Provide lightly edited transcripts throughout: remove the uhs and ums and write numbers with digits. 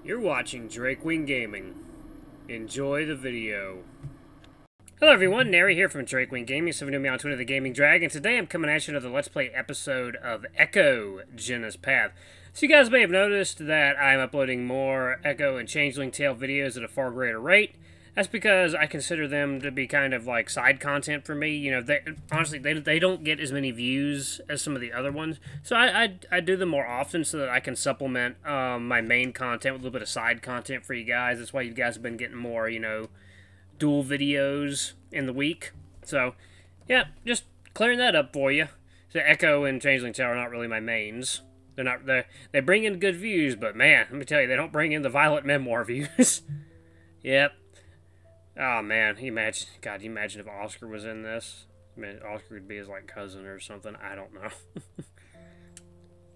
You're watching Drakewing Gaming. Enjoy the video. Hello everyone, Nary here from Drakewing Gaming. Some of you know me on Twitter, the Gaming Dragon. Today I'm coming at you with another Let's Play episode of Echo, Jenna's Path. So you guys may have noticed that I'm uploading more Echo and Changeling Tale videos at a far greater rate. That's because I consider them to be kind of like side content for me. You know, honestly, they don't get as many views as some of the other ones. So I do them more often so that I can supplement my main content with a little bit of side content for you guys. That's why you guys have been getting more, you know, dual videos in the week. So, yeah, just clearing that up for you. So Echo and Changeling Tale are not really my mains. They bring in good views, but man, let me tell you, they don't bring in the Violet Memoir views. Yep. Oh man, you imagine if Oscar was in this. I mean, Oscar would be his like cousin or something. I don't know.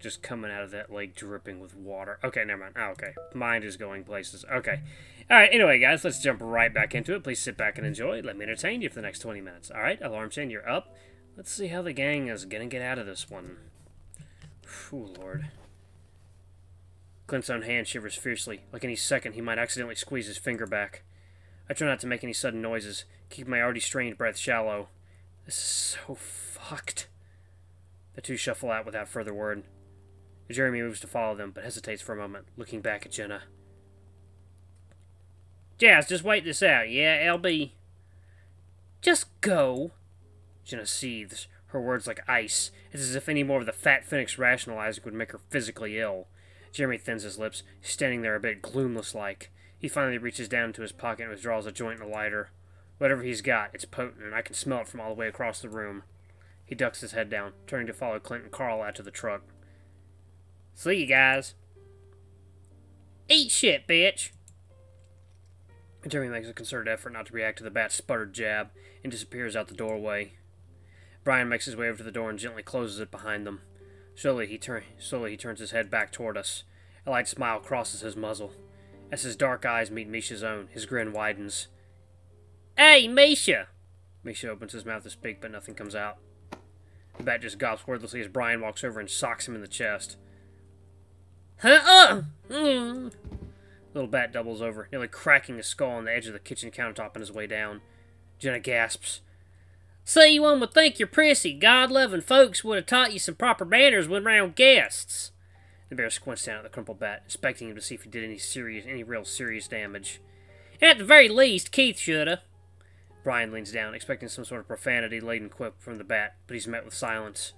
Just coming out of that lake dripping with water. Okay, never mind. Oh, okay. Mind is going places. Okay. Alright, anyway, guys, let's jump right back into it. Please sit back and enjoy. Let me entertain you for the next 20 minutes. Alright, Alarm Chain, you're up. Let's see how the gang is gonna get out of this one. Whew, Lord. Clint's own hand shivers fiercely. Like any second, he might accidentally squeeze his finger back. I try not to make any sudden noises, keep my already strained breath shallow. This is so fucked. The two shuffle out without further word. Jeremy moves to follow them, but hesitates for a moment, looking back at Jenna. Jazz, just wait this out, yeah, LB? Just go. Jenna seethes, her words like ice. It's as if any more of the fat phoenix rationalizing would make her physically ill. Jeremy thins his lips, standing there a bit gloomless-like. He finally reaches down into his pocket and withdraws a joint and a lighter. Whatever he's got, it's potent, and I can smell it from all the way across the room. He ducks his head down, turning to follow Clint and Carl out to the truck. See you guys. Eat shit, bitch! Jeremy makes a concerted effort not to react to the bat's sputtered jab, and disappears out the doorway. Brian makes his way over to the door and gently closes it behind them. Slowly he turns his head back toward us. A light smile crosses his muzzle. As his dark eyes meet Misha's own, his grin widens. Hey, Misha! Misha opens his mouth to speak, but nothing comes out. The bat just gulps wordlessly as Brian walks over and socks him in the chest. Little bat doubles over, nearly cracking his skull on the edge of the kitchen countertop on his way down. Jenna gasps. See, one would think your prissy, God-loving folks would have taught you some proper manners when around guests. The bear squints down at the crumpled bat, inspecting him to see if he did any real serious damage. At the very least, Keith shoulda. Brian leans down, expecting some sort of profanity-laden quip from the bat, but he's met with silence.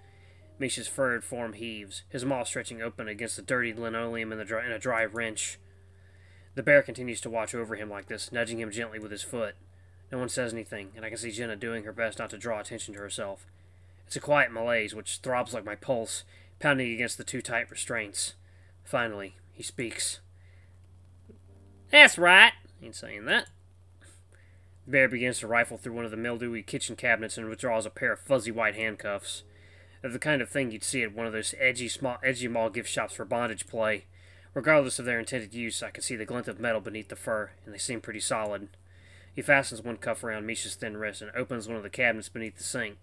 Misha's furred form heaves, his maw stretching open against the dirty linoleum in a dry wrench. The bear continues to watch over him like this, nudging him gently with his foot. No one says anything, and I can see Jenna doing her best not to draw attention to herself. It's a quiet malaise, which throbs like my pulse, pounding against the too tight restraints. Finally, he speaks. That's right, ain't saying that. The bear begins to rifle through one of the mildewy kitchen cabinets and withdraws a pair of fuzzy white handcuffs. They're the kind of thing you'd see at one of those edgy mall gift shops for bondage play. Regardless of their intended use, I can see the glint of metal beneath the fur, and they seem pretty solid. He fastens one cuff around Misha's thin wrist and opens one of the cabinets beneath the sink.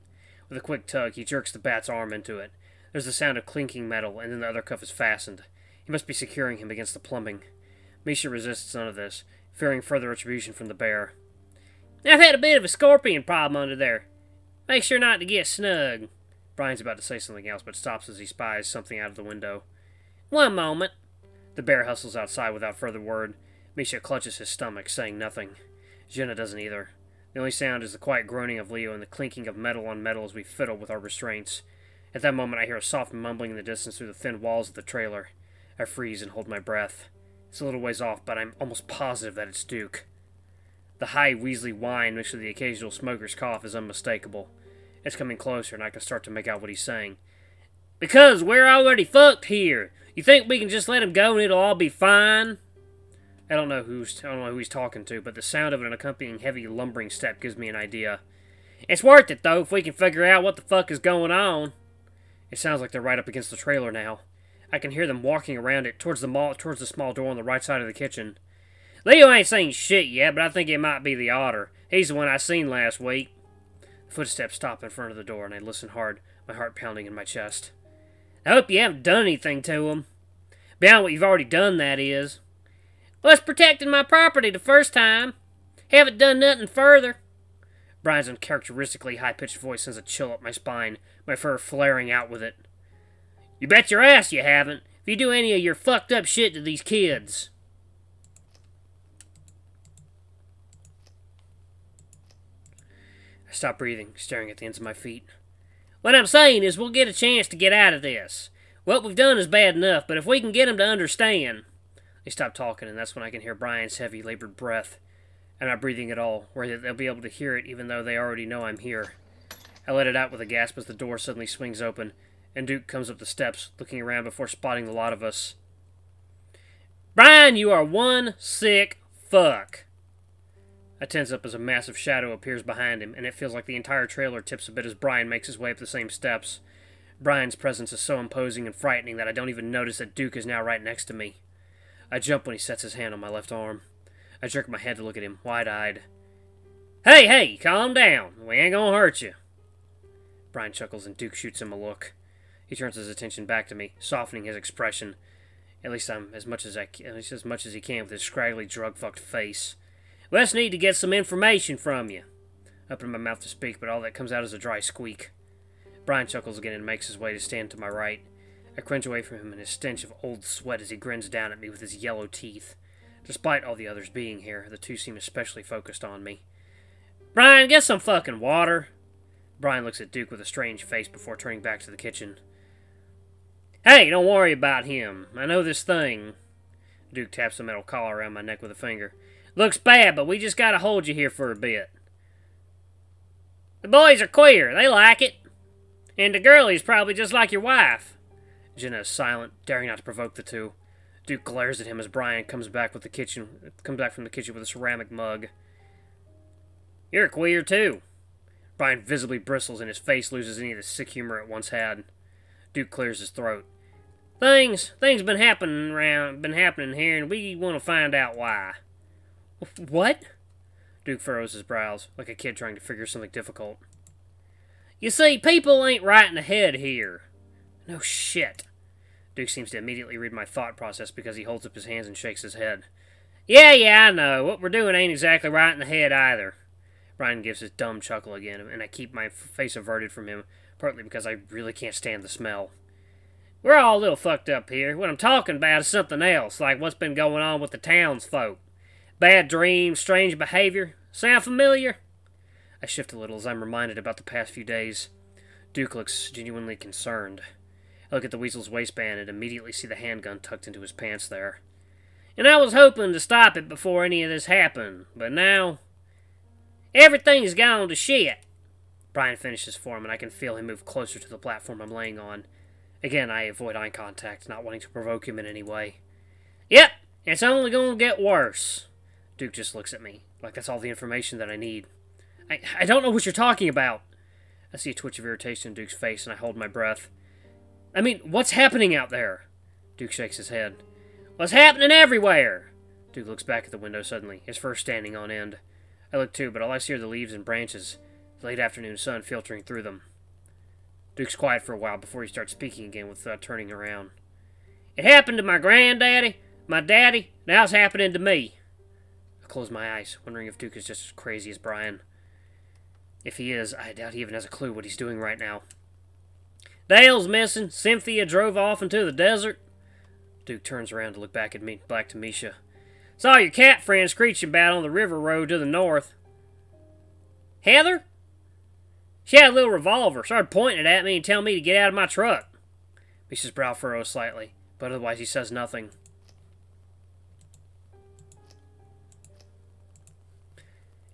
With a quick tug, he jerks the bat's arm into it. There's the sound of clinking metal, and then the other cuff is fastened. He must be securing him against the plumbing. Misha resists none of this, fearing further retribution from the bear. I've had a bit of a scorpion problem under there. Make sure not to get snug. Brian's about to say something else, but stops as he spies something out of the window. One moment. The bear hustles outside without further word. Misha clutches his stomach, saying nothing. Jenna doesn't either. The only sound is the quiet groaning of Leo and the clinking of metal on metal as we fiddle with our restraints. At that moment, I hear a soft mumbling in the distance through the thin walls of the trailer. I freeze and hold my breath. It's a little ways off, but I'm almost positive that it's Duke. The high, wheezly whine mixed with the occasional smoker's cough is unmistakable. It's coming closer, and I can start to make out what he's saying. Because we're already fucked here. You think we can just let him go and it'll all be fine? I don't know who he's talking to, but the sound of an accompanying heavy lumbering step gives me an idea. It's worth it, though, if we can figure out what the fuck is going on. It sounds like they're right up against the trailer now. I can hear them walking around it, towards the small door on the right side of the kitchen. Leo ain't seen shit yet, but I think it might be the otter. He's the one I seen last week. Footsteps stop in front of the door, and I listen hard, my heart pounding in my chest. I hope you haven't done anything to him. Beyond what you've already done, that is. Was protecting my property the first time. Haven't done nothing further. Brian's uncharacteristically high-pitched voice sends a chill up my spine, my fur flaring out with it. You bet your ass you haven't, if you do any of your fucked up shit to these kids. I stop breathing, staring at the ends of my feet. What I'm saying is we'll get a chance to get out of this. What we've done is bad enough, but if we can get them to understand... They stop talking, and that's when I can hear Brian's heavy, labored breath. I'm not breathing at all, where they'll be able to hear it even though they already know I'm here. I let it out with a gasp as the door suddenly swings open, and Duke comes up the steps, looking around before spotting the lot of us. Brian, you are one sick fuck. I tense up as a massive shadow appears behind him, and it feels like the entire trailer tips a bit as Brian makes his way up the same steps. Brian's presence is so imposing and frightening that I don't even notice that Duke is now right next to me. I jump when he sets his hand on my left arm. I jerk my head to look at him, wide-eyed. Hey, calm down. We ain't gonna hurt you. Brian chuckles and Duke shoots him a look. He turns his attention back to me, softening his expression. At least as much as he can with his scraggly, drug-fucked face. We just need to get some information from you. I open my mouth to speak, but all that comes out is a dry squeak. Brian chuckles again and makes his way to stand to my right. I cringe away from him in his stench of old sweat as he grins down at me with his yellow teeth. Despite all the others being here, the two seem especially focused on me. Brian, get some fucking water. Brian looks at Duke with a strange face before turning back to the kitchen. Hey, don't worry about him. I know this thing. Duke taps the metal collar around my neck with a finger. Looks bad, but we just gotta hold you here for a bit. The boys are queer. They like it. And the girlie's probably just like your wife. Jenna is silent, daring not to provoke the two. Duke glares at him as Brian comes back from the kitchen with a ceramic mug. You're queer too. Brian visibly bristles and his face loses any of the sick humor it once had. Duke clears his throat. Things been happening here, and we want to find out why. What? Duke furrows his brows, like a kid trying to figure something difficult. You see, people ain't right in the head here. No shit. Duke seems to immediately read my thought process because he holds up his hands and shakes his head. Yeah, I know. What we're doing ain't exactly right in the head either. Brian gives his dumb chuckle again, and I keep my face averted from him, partly because I really can't stand the smell. We're all a little fucked up here. What I'm talking about is something else, like what's been going on with the townsfolk. Bad dreams, strange behavior. Sound familiar? I shift a little as I'm reminded about the past few days. Duke looks genuinely concerned. I look at the weasel's waistband and immediately see the handgun tucked into his pants there. And I was hoping to stop it before any of this happened, but now... everything's gone to shit. Brian finishes for him, and I can feel him move closer to the platform I'm laying on. Again, I avoid eye contact, not wanting to provoke him in any way. Yep, it's only gonna get worse. Duke just looks at me, like that's all the information that I need. I don't know what you're talking about. I see a twitch of irritation in Duke's face, and I hold my breath. I mean, what's happening out there? Duke shakes his head. What's happening everywhere? Duke looks back at the window suddenly, his fur standing on end. I look too, but all I see are the leaves and branches, the late afternoon sun filtering through them. Duke's quiet for a while before he starts speaking again without turning around. It happened to my granddaddy, my daddy, now it's happening to me. I close my eyes, wondering if Duke is just as crazy as Brian. If he is, I doubt he even has a clue what he's doing right now. Dale's missing. Cynthia drove off into the desert. Duke turns around to look back to Misha. Saw your cat friend screeching about on the river road to the north. Heather? She had a little revolver, started pointing it at me and telling me to get out of my truck. Misha's brow furrows slightly, but otherwise he says nothing.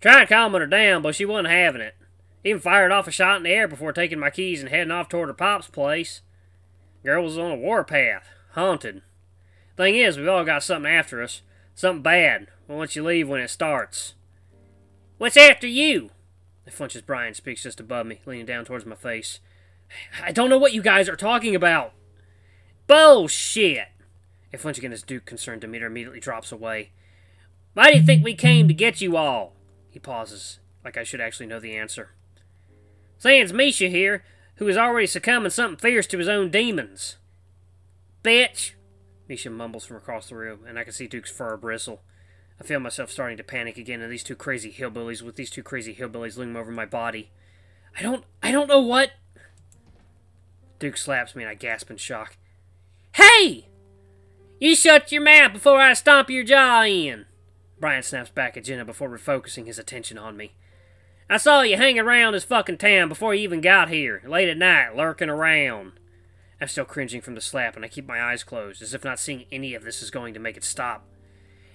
Tried calming her down, but she wasn't having it. Even fired off a shot in the air before taking my keys and heading off toward her pop's place. Girl was on a warpath, haunted. Thing is, we've all got something after us. Something bad. We'll let you leave when it starts. What's after you? I flinch as Brian speaks just above me, leaning down towards my face. I don't know what you guys are talking about. Bullshit! I flinch again as Duke's concerned demeanor immediately drops away. Why do you think we came to get you all? He pauses, like I should actually know the answer. Sans Misha here, who is already succumbing something fierce to his own demons. Bitch! Misha mumbles from across the room, and I can see Duke's fur bristle. I feel myself starting to panic again, and these two crazy hillbillies loom over my body. I don't know what... Duke slaps me, and I gasp in shock. Hey! You shut your mouth before I stomp your jaw in! Brian snaps back at Jenna before refocusing his attention on me. I saw you hanging around this fucking town before you even got here, late at night, lurking around. I'm still cringing from the slap, and I keep my eyes closed, as if not seeing any of this is going to make it stop.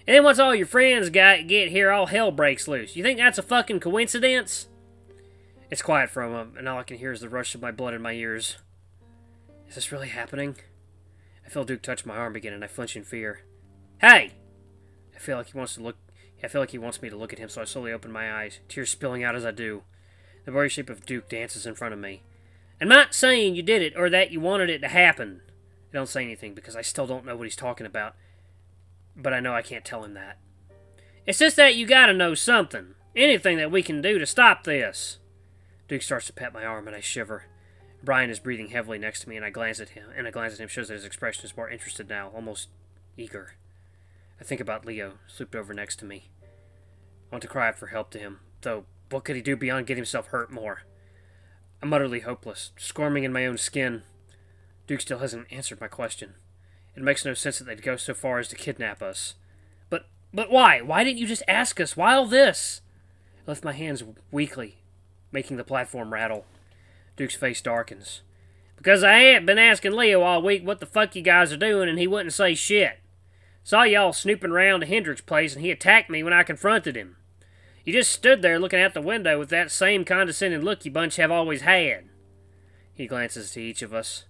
And then once all your friends get here, all hell breaks loose. You think that's a fucking coincidence? It's quiet for a moment, and all I can hear is the rush of my blood in my ears. Is this really happening? I feel Duke touch my arm again, and I flinch in fear. Hey! I feel like he wants me to look at him, so I slowly open my eyes, tears spilling out as I do. The blurry shape of Duke dances in front of me. I'm not saying you did it, or that you wanted it to happen. I don't say anything, because I still don't know what he's talking about. But I know I can't tell him that. It's just that you gotta know something. Anything that we can do to stop this. Duke starts to pat my arm, and I shiver. Brian is breathing heavily next to me, and a glance at him shows that his expression is more interested now, almost eager. I think about Leo, swooped over next to me. I want to cry out for help to him, though what could he do beyond get himself hurt more? I'm utterly hopeless, squirming in my own skin. Duke still hasn't answered my question. It makes no sense that they'd go so far as to kidnap us. But why? Why didn't you just ask us? Why all this? I lift my hands weakly, making the platform rattle. Duke's face darkens. Because I ain't been asking Leo all week what the fuck you guys are doing, and he wouldn't say shit. Saw y'all snooping around to Hendrick's place, and he attacked me when I confronted him. You just stood there looking out the window with that same condescending look you bunch have always had. He glances to each of us.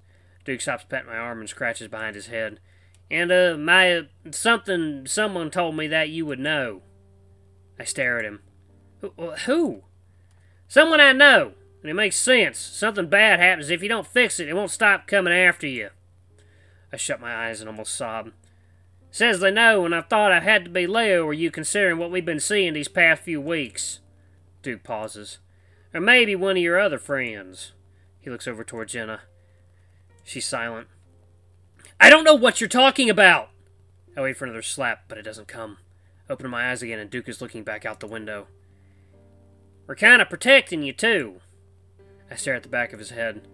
Duke stops patting my arm and scratches behind his head. And, someone told me that you would know. I stare at him. Who? Someone I know, and it makes sense. Something bad happens. If you don't fix it, it won't stop coming after you. I shut my eyes and almost sob. Says they know, and I thought I had to be Leo, or you considering what we've been seeing these past few weeks. Duke pauses. Or maybe one of your other friends. He looks over toward Jenna. She's silent. I don't know what you're talking about! I wait for another slap, but it doesn't come. Open my eyes again, and Duke is looking back out the window. We're kind of protecting you, too. I stare at the back of his head.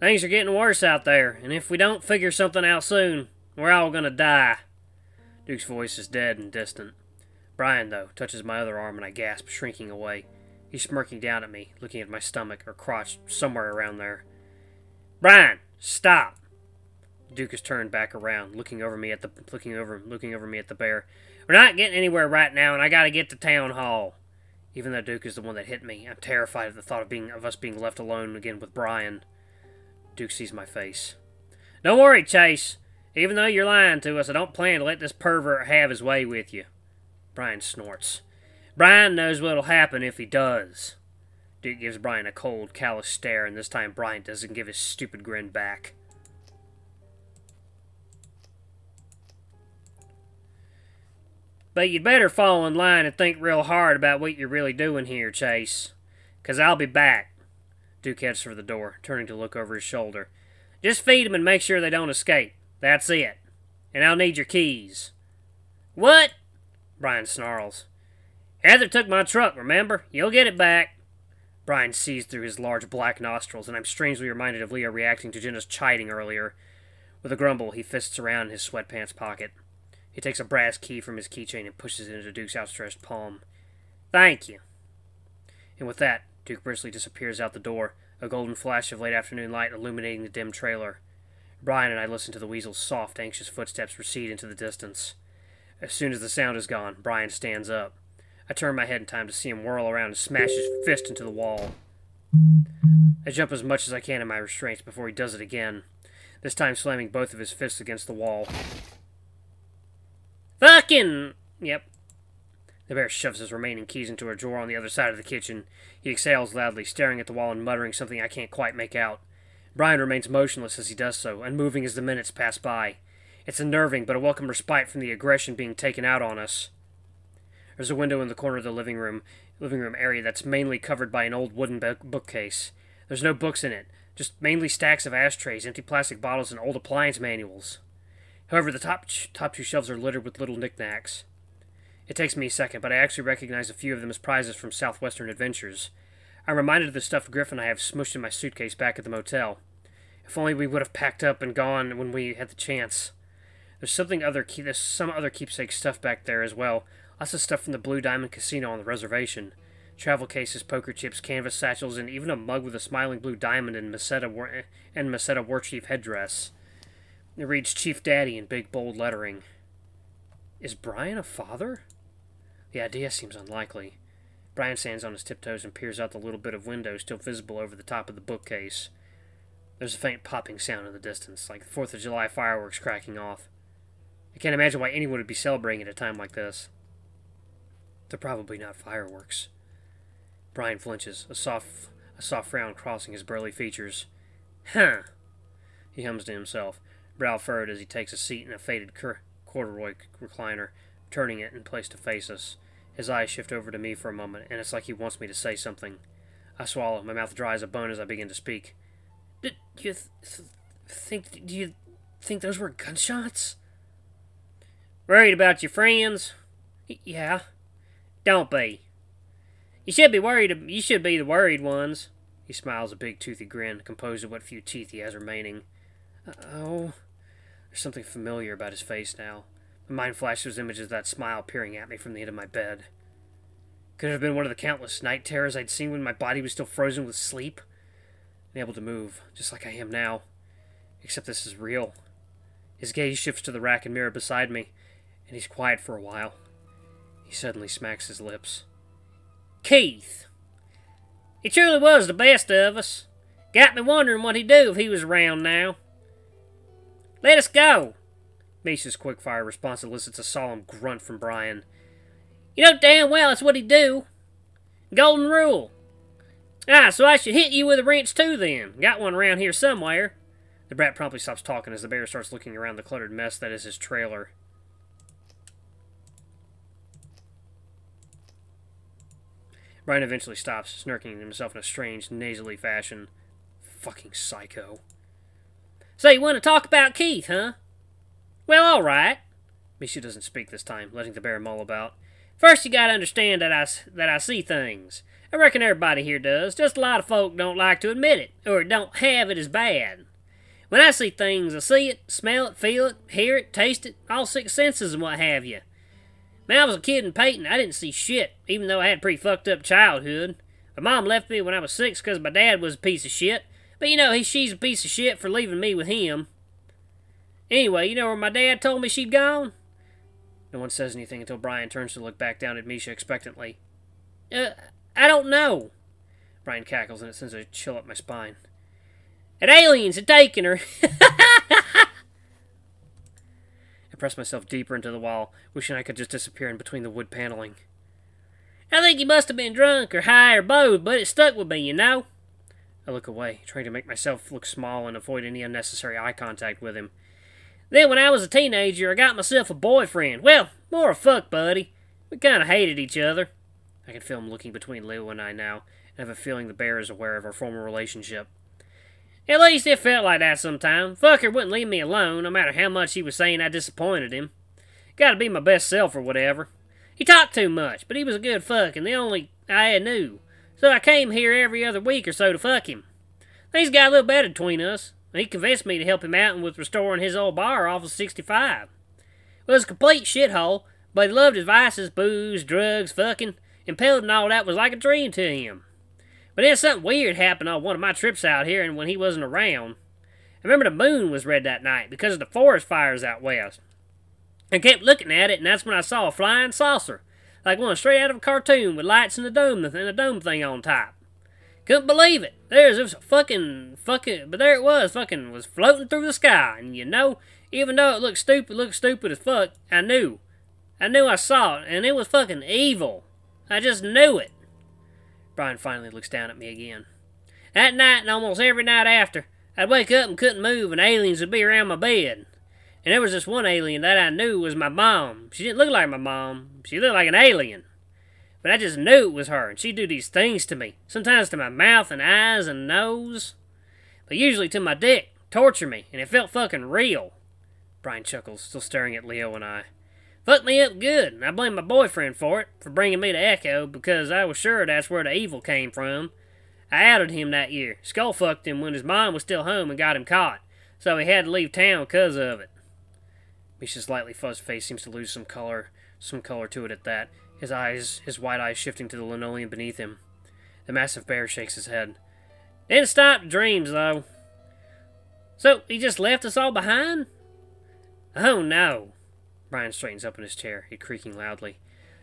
Things are getting worse out there, and if we don't figure something out soon, we're all gonna die. Duke's voice is dead and distant. Brian, though, touches my other arm, and I gasp, shrinking away. He's smirking down at me, looking at my stomach or crotch, somewhere around there. Brian, stop! Duke has turned back around, looking over me at the bear. We're not getting anywhere right now, and I gotta get to town hall. Even though Duke is the one that hit me, I'm terrified at the thought of us being left alone again with Brian. Duke sees my face. Don't worry, Chase. Even though you're lying to us, I don't plan to let this pervert have his way with you. Brian snorts. Brian knows what'll happen if he does. Duke gives Brian a cold, callous stare, and this time Brian doesn't give his stupid grin back. But you'd better fall in line and think real hard about what you're really doing here, Chase. 'Cause I'll be back. Duke heads for the door, turning to look over his shoulder. Just feed them and make sure they don't escape. That's it. And I'll need your keys. What? Brian snarls. Heather took my truck, remember? You'll get it back. Brian sees through his large black nostrils, and I'm strangely reminded of Leo reacting to Jenna's chiding earlier. With a grumble, he fists around in his sweatpants pocket. He takes a brass key from his keychain and pushes it into Duke's outstretched palm. Thank you. And with that, Duke briskly disappears out the door, a golden flash of late afternoon light illuminating the dim trailer. Brian and I listen to the weasel's soft, anxious footsteps recede into the distance. As soon as the sound is gone, Brian stands up. I turn my head in time to see him whirl around and smash his fist into the wall. I jump as much as I can in my restraints before he does it again, this time slamming both of his fists against the wall. Fucking... Yep. The bear shoves his remaining keys into a drawer on the other side of the kitchen. He exhales loudly, staring at the wall and muttering something I can't quite make out. Brian remains motionless as he does so, unmoving as the minutes pass by. It's unnerving, but a welcome respite from the aggression being taken out on us. There's a window in the corner of the living room area that's mainly covered by an old wooden bookcase. There's no books in it, just mainly stacks of ashtrays, empty plastic bottles, and old appliance manuals. However, the top two shelves are littered with little knickknacks. It takes me a second, but I actually recognize a few of them as prizes from Southwestern Adventures. I'm reminded of the stuffed griffin I have smushed in my suitcase back at the motel. If only we would have packed up and gone when we had the chance. There's some other keepsake stuff back there as well. Lots of stuff from the Blue Diamond Casino on the reservation. Travel cases, poker chips, canvas satchels, and even a mug with a smiling blue diamond and Meseta War Chief headdress. It reads Chief Daddy in big bold lettering. Is Brian a father? The idea seems unlikely. Brian stands on his tiptoes and peers out the little bit of window still visible over the top of the bookcase. There's a faint popping sound in the distance, like the 4th of July fireworks cracking off. I can't imagine why anyone would be celebrating at a time like this. They're probably not fireworks. Brian flinches, a soft frown crossing his burly features. Huh, he hums to himself, brow furrowed as he takes a seat in a faded corduroy recliner, turning it in place to face us. His eyes shift over to me for a moment, and it's like he wants me to say something. I swallow, my mouth dry as a bone as I begin to speak. Do you think those were gunshots? Worried about your friends? Yeah. Don't be. You should be worried. You should be the worried ones. He smiles a big toothy grin, composed of what few teeth he has remaining. Oh. There's something familiar about his face now. My mind flashes images of that smile peering at me from the end of my bed. Could it have been one of the countless night terrors I'd seen when my body was still frozen with sleep? Unable to move, just like I am now. Except this is real. His gaze shifts to the rack and mirror beside me, and he's quiet for a while. He suddenly smacks his lips. Keith! He truly was the best of us. Got me wondering what he'd do if he was around now. Let us go! Misha's quick-fire response elicits a solemn grunt from Brian. You know damn well that's what he'd do. Golden rule. Ah, so I should hit you with a wrench too then. Got one around here somewhere. The brat promptly stops talking as the bear starts looking around the cluttered mess that is his trailer. Brian eventually stops, smirking himself in a strange, nasally fashion. Fucking psycho. So you want to talk about Keith, huh? Well, all right. Misha doesn't speak this time, letting the bear mull about. First, you gotta understand that I see things. I reckon everybody here does. Just a lot of folk don't like to admit it, or don't have it as bad. When I see things, I see it, smell it, feel it, hear it, taste it, all 6 senses and what have you. When I was a kid in Peyton, I didn't see shit, even though I had a pretty fucked up childhood. My mom left me when I was 6 because my dad was a piece of shit, but you know, she's a piece of shit for leaving me with him. Anyway, you know where my dad told me she'd gone? No one says anything until Brian turns to look back down at Misha expectantly. I don't know. Brian cackles and it sends a chill up my spine. And aliens had taken her. I press myself deeper into the wall, wishing I could just disappear in between the wood paneling. I think he must have been drunk or high or both, but it stuck with me, you know. I look away, trying to make myself look small and avoid any unnecessary eye contact with him. Then when I was a teenager, I got myself a boyfriend. Well, more a fuck buddy. We kind of hated each other. I can feel him looking between Leo and I now, and have a feeling the bear is aware of our former relationship. At least it felt like that sometime. Fucker wouldn't leave me alone, no matter how much he was saying I disappointed him. Gotta be my best self or whatever. He talked too much, but he was a good fuck, and the only I knew. So I came here every other week or so to fuck him. Things got a little better between us. He convinced me to help him out with restoring his old bar off of 65. It was a complete shithole, but he loved his vices, booze, drugs, fucking, and pelting and all that was like a dream to him. But then something weird happened on one of my trips out here and when he wasn't around. I remember the moon was red that night because of the forest fires out west. I kept looking at it, and that's when I saw a flying saucer, like one straight out of a cartoon with lights and a dome thing on top. Couldn't believe it. There was but there it was, was floating through the sky, and you know, even though it looked stupid as fuck, I knew I saw it, and it was fucking evil. I just knew it. Brian finally looks down at me again. That night and almost every night after, I'd wake up and couldn't move, and aliens would be around my bed. And there was this one alien that I knew was my mom. She didn't look like my mom. She looked like an alien. But I just knew it was her, and she'd do these things to me. Sometimes to my mouth and eyes and nose. But usually to my dick. Torture me, and it felt fucking real. Brian chuckles, still staring at Leo and I. Fucked me up good, and I blame my boyfriend for it, for bringing me to Echo, because I was sure that's where the evil came from. I outed him that year, skull-fucked him when his mom was still home and got him caught, so he had to leave town because of it. Misha's lightly fuzzed face seems to lose some color to it at that, his white eyes shifting to the linoleum beneath him. The massive bear shakes his head. Didn't stop the dreams, though. So, he just left us all behind? Oh, no. Brian straightens up in his chair, he creaking loudly.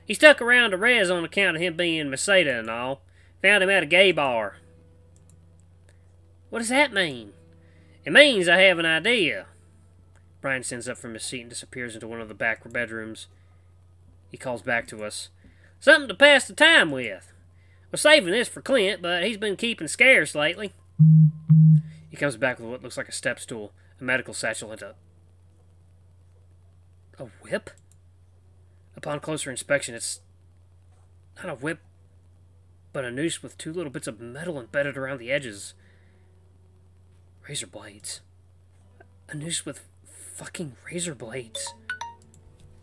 He stuck around to Rez on account of him being Meseta and all. Found him at a gay bar. What does that mean? It means I have an idea. Brian stands up from his seat and disappears into one of the back bedrooms. He calls back to us. Something to pass the time with. We're saving this for Clint, but he's been keeping scarce lately. He comes back with what looks like a step stool, a medical satchel, and a whip? Upon closer inspection, it's not a whip, but a noose with 2 little bits of metal embedded around the edges. Razor blades. A noose with fucking razor blades.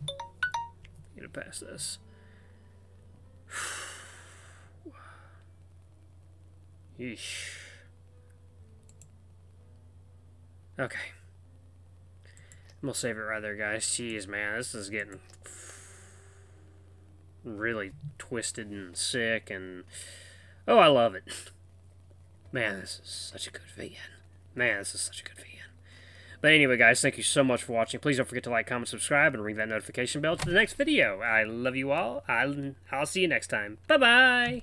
I'm gonna pass this. Yeesh. Okay. I'm gonna save it right there, guys. Jeez, man, this is getting really twisted and sick, and oh, I love it. Man, this is such a good VN. Man, this is such a good VN. But anyway, guys, thank you so much for watching. Please don't forget to like, comment, subscribe, and ring that notification bell to the next video. I love you all. I'll see you next time. Bye-bye.